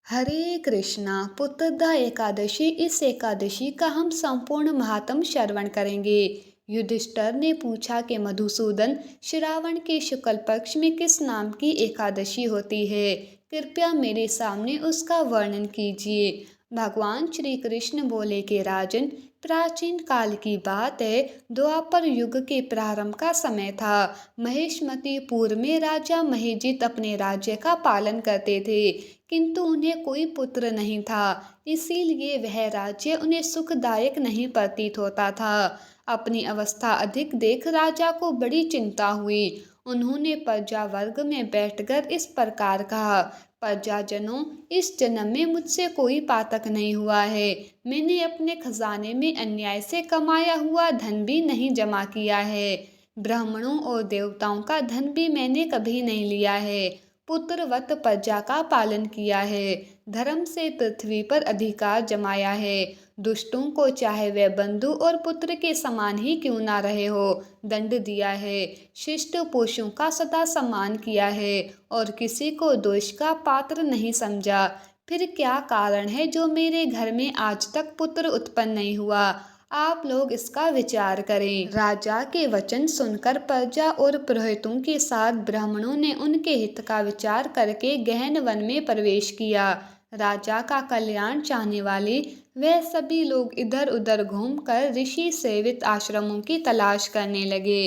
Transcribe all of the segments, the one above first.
हरे कृष्णा पुत्रदा एकादशी। इस एकादशी का हम संपूर्ण महात्म श्रवण करेंगे। युधिष्ठिर ने पूछा कि मधुसूदन, श्रावण के शुक्ल पक्ष में किस नाम की एकादशी होती है? कृपया मेरे सामने उसका वर्णन कीजिए। भगवान श्री कृष्ण बोले कि राजन, प्राचीन काल की बात है। द्वापर युग के प्रारंभ का समय था। महेशमतीपुर में राजा महेजित अपने राज्य का पालन करते थे, किंतु उन्हें कोई पुत्र नहीं था। इसीलिए वह राज्य उन्हें सुखदायक नहीं प्रतीत होता था। अपनी अवस्था अधिक देख राजा को बड़ी चिंता हुई। उन्होंने प्रजा वर्ग में बैठकर इस प्रकार कहा, प्रजाजनों, इस जन्म में मुझसे कोई पातक नहीं हुआ है। मैंने अपने खजाने में अन्याय से कमाया हुआ धन भी नहीं जमा किया है। ब्राह्मणों और देवताओं का धन भी मैंने कभी नहीं लिया है। पुत्रवत प्रजा का पालन किया है। धर्म से पृथ्वी पर अधिकार जमाया है। दुष्टों को चाहे वह बंधु और पुत्र के समान ही क्यों ना रहे हो, दंड दिया है। शिष्ट पुरुषों का सदा सम्मान किया है और किसी को दोष का पात्र नहीं समझा। फिर क्या कारण है जो मेरे घर में आज तक पुत्र उत्पन्न नहीं हुआ? आप लोग इसका विचार करें। राजा के वचन सुनकर प्रजा और पुरोहितों के साथ ब्राह्मणों ने उनके हित का विचार करके गहन वन में प्रवेश किया। राजा का कल्याण चाहने वाले वह सभी लोग इधर उधर घूमकर ऋषि सेवित आश्रमों की तलाश करने लगे।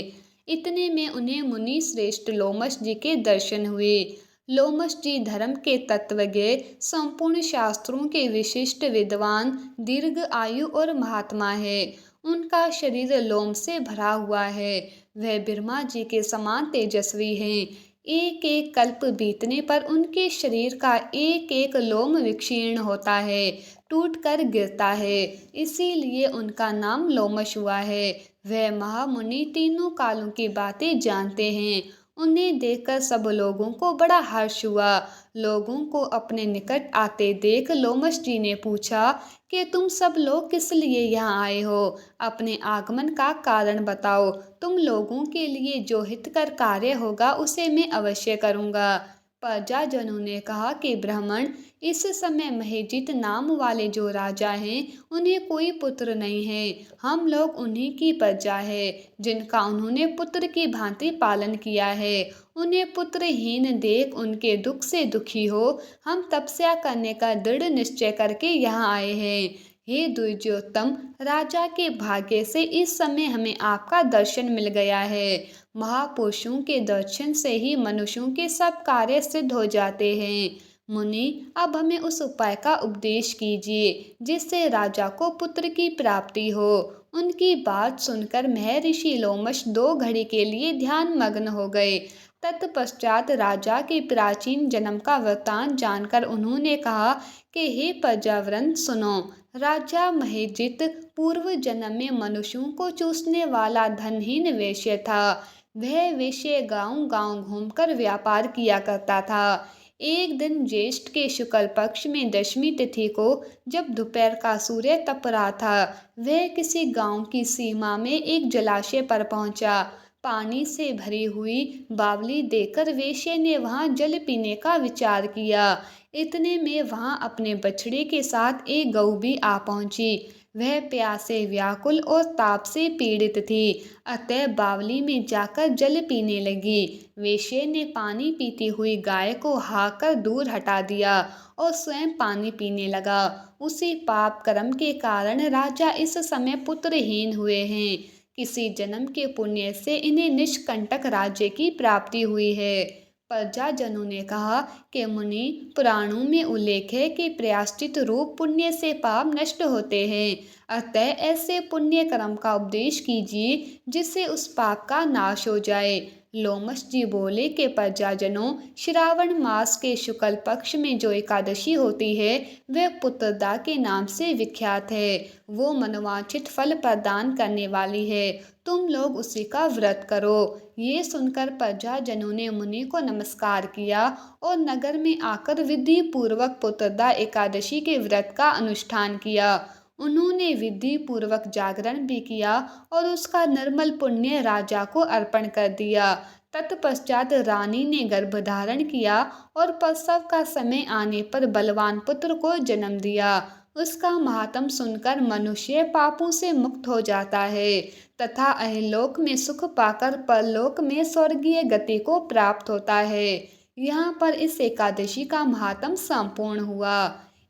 इतने में उन्हें मुनि श्रेष्ठ लोमश जी के दर्शन हुए। लोमश जी धर्म के तत्वज्ञ, संपूर्ण शास्त्रों के विशिष्ट विद्वान, दीर्घ आयु और महात्मा है। उनका शरीर लोम से भरा हुआ है। वह ब्रह्मा जी के समान तेजस्वी हैं। एक एक कल्प बीतने पर उनके शरीर का एक एक लोम विक्षीर्ण होता है, टूट कर गिरता है। इसीलिए उनका नाम लोमश हुआ है। वह महामुनि तीनों कालों की बातें जानते हैं। उन्हें देखकर सब लोगों को बड़ा हर्ष हुआ। लोगों को अपने निकट आते देख लोमश जी ने पूछा कि तुम सब लोग किस लिए यहाँ आए हो? अपने आगमन का कारण बताओ। तुम लोगों के लिए जो हितकर कार्य होगा उसे मैं अवश्य करूँगा। प्रजाजनों ने कहा कि ब्राह्मण, इस समय महेजित नाम वाले जो राजा हैं, उन्हें कोई पुत्र नहीं है। हम लोग उन्हीं की प्रजा है, जिनका उन्होंने पुत्र की भांति पालन किया है। उन्हें पुत्रहीन देख उनके दुख से दुखी हो हम तपस्या करने का दृढ़ निश्चय करके यहाँ आए हैं। हे द्विजोत्तम, राजा के भाग्य से इस समय हमें आपका दर्शन मिल गया है। महापुरुषों के दर्शन से ही मनुष्यों के सब कार्य सिद्ध हो जाते हैं। मुनि, अब हमें उस उपाय का उपदेश कीजिए जिससे राजा को पुत्र की प्राप्ति हो। उनकी बात सुनकर महर्षि लोमश 2 घड़ी के लिए ध्यान मग्न हो गए। तत्पश्चात राजा के प्राचीन जन्म का वृत्तांत जानकर उन्होंने कहा कि हे प्रजावृंद, सुनो। राजा महेजित पूर्व जन्म में मनुष्यों को चूसने वाला धनहीन वेश्य था। वह वेश्य गांव गांव घूमकर व्यापार किया करता था। एक दिन ज्येष्ठ के शुक्ल पक्ष में दशमी तिथि को, जब दोपहर का सूर्य तप रहा था, वह किसी गांव की सीमा में एक जलाशय पर पहुंचा। पानी से भरी हुई बावली देखकर वेश्या ने वहां जल पीने का विचार किया। इतने में वहां अपने बछड़े के साथ एक गऊ भी आ पहुंची। वह प्यास से व्याकुल और ताप से पीड़ित थी, अतः बावली में जाकर जल पीने लगी। वेश्या ने पानी पीती हुई गाय को हाँककर दूर हटा दिया और स्वयं पानी पीने लगा। उसी पाप कर्म के कारण राजा इस समय पुत्रहीन हुए हैं। किसी जन्म के पुण्य से इन्हें निष्कंटक राज्य की प्राप्ति हुई है। प्रजाजनों ने कहा कि मुनि, पुराणों में उल्लेख है कि प्रायश्चित रूप पुण्य से पाप नष्ट होते हैं। अतः ऐसे पुण्य कर्म का उपदेश कीजिए जिससे उस पाप का नाश हो जाए। लोमश जी बोले कि प्रजाजनों, श्रावण मास के शुक्ल पक्ष में जो एकादशी होती है वह पुत्रदा के नाम से विख्यात है। वो मनोवांछित फल प्रदान करने वाली है। तुम लोग उसी का व्रत करो। ये सुनकर प्रजाजनों ने मुनि को नमस्कार किया और नगर में आकर विधि पूर्वक पुत्रदा एकादशी के व्रत का अनुष्ठान किया। उन्होंने विधि पूर्वक जागरण भी किया और उसका निर्मल पुण्य राजा को अर्पण कर दिया। तत्पश्चात रानी ने गर्भ धारण किया और प्रसव का समय आने पर बलवान पुत्र को जन्म दिया। उसका महात्म सुनकर मनुष्य पापों से मुक्त हो जाता है तथा अहलोक में सुख पाकर परलोक में स्वर्गीय गति को प्राप्त होता है। यहाँ पर इस एकादशी का महात्म संपूर्ण हुआ।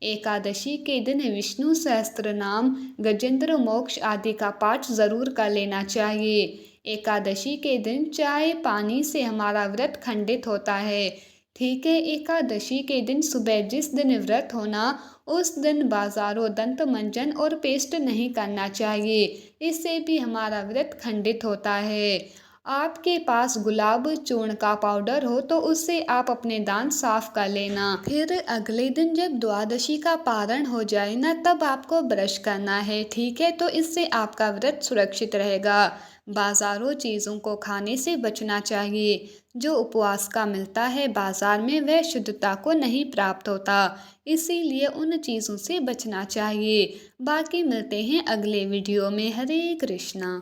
एकादशी के दिन विष्णु सहस्त्र नाम, गजेंद्र मोक्ष आदि का पाठ जरूर कर लेना चाहिए। एकादशी के दिन चाय पानी से हमारा व्रत खंडित होता है। ठीक है, एकादशी के दिन सुबह जिस दिन व्रत होना उस दिन बाजारों दंत मंजन और पेस्ट नहीं करना चाहिए, इससे भी हमारा व्रत खंडित होता है। आपके पास गुलाब चूर्ण का पाउडर हो तो उससे आप अपने दांत साफ कर लेना। फिर अगले दिन जब द्वादशी का पारण हो जाए ना, तब आपको ब्रश करना है। ठीक है, तो इससे आपका व्रत सुरक्षित रहेगा। बाजारों चीज़ों को खाने से बचना चाहिए। जो उपवास का मिलता है बाजार में वह शुद्धता को नहीं प्राप्त होता, इसीलिए उन चीज़ों से बचना चाहिए। बाकी मिलते हैं अगले वीडियो में। हरे कृष्णा।